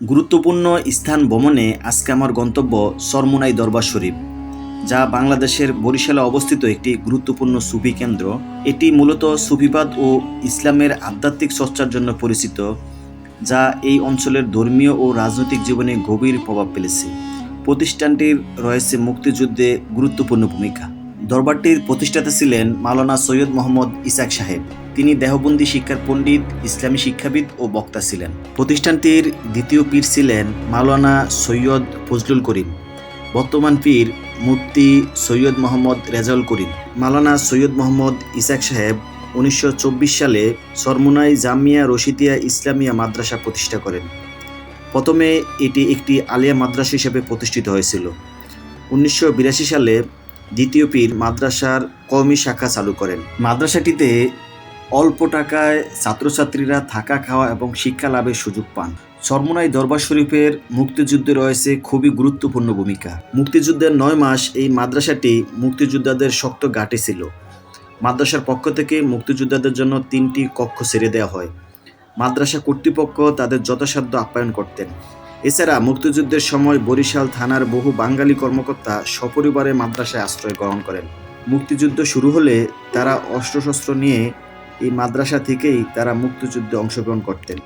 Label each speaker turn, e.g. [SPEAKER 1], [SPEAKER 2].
[SPEAKER 1] গুরুত্বপূর্ণ স্থান ভ্রমণে আজকে আমার গন্তব্য চরমোনাই দরবার শরীফ, যা বাংলাদেশের বরিশালে অবস্থিত একটি গুরুত্বপূর্ণ সুফি কেন্দ্র। এটি মূলত সুফিবাদ ও ইসলামের আধ্যাত্মিক চর্চার জন্য পরিচিত, যা এই অঞ্চলের ধর্মীয় ও রাজনৈতিক জীবনে গভীর প্রভাব ফেলেছে। প্রতিষ্ঠানটির রয়েছে মুক্তিযুদ্ধে গুরুত্বপূর্ণ ভূমিকা। দরবারটির প্রতিষ্ঠাতা ছিলেন মাওলানা সৈয়দ মোহাম্মদ ইসাক সাহেব। তিনি দেহবন্দি শিক্ষার পণ্ডিত, ইসলামী শিক্ষাবিদ ও বক্তা ছিলেন। প্রতিষ্ঠানটির দ্বিতীয় পীর ছিলেন মাওলানা সৈয়দ ফজলুল করিম। বর্তমান পীর মুফতি সৈয়দ মোহাম্মদ রেজাউল করিম। মাওলানা সৈয়দ মোহাম্মদ ইসাক সাহেব 1924 সালে চরমোনাই জামিয়া রশিদিয়া ইসলামিয়া মাদ্রাসা প্রতিষ্ঠা করেন। প্রথমে এটি একটি আলিয়া মাদ্রাসা হিসেবে প্রতিষ্ঠিত হয়েছিল। 1982 সালে দ্বিতীয় পীর মাদ্রাসার কওমি শাখা চালু করেন। মাদ্রাসাটিতে অল্প টাকায় ছাত্রছাত্রীরা থাকা, খাওয়া এবং শিক্ষা লাভের সুযোগ পান। চরমোনাই দরবার শরীফের মুক্তিযুদ্ধে রয়েছে খুবই গুরুত্বপূর্ণ ভূমিকা। মুক্তিযুদ্ধের 9 মাস এই মাদ্রাসাটি মুক্তিযোদ্ধাদের শক্ত ঘাঁটি ছিল। মাদ্রাসার পক্ষ থেকে মুক্তিযোদ্ধাদের জন্য 3টি কক্ষ ছেড়ে দেওয়া হয়। মাদ্রাসা কর্তৃপক্ষ তাদের যথাসাধ্য আপ্যায়ন করতেন। এছাড়া মুক্তিযুদ্ধের সময় বরিশাল থানার বহু বাঙালি কর্মকর্তা সপরিবারে মাদ্রাসায় আশ্রয় গ্রহণ করেন। মুক্তিযুদ্ধ শুরু হলে তারা অস্ত্রশস্ত্র নিয়ে এই মাদ্রাসা থেকেই তারা মুক্তিযুদ্ধে অংশগ্রহণ করতেন।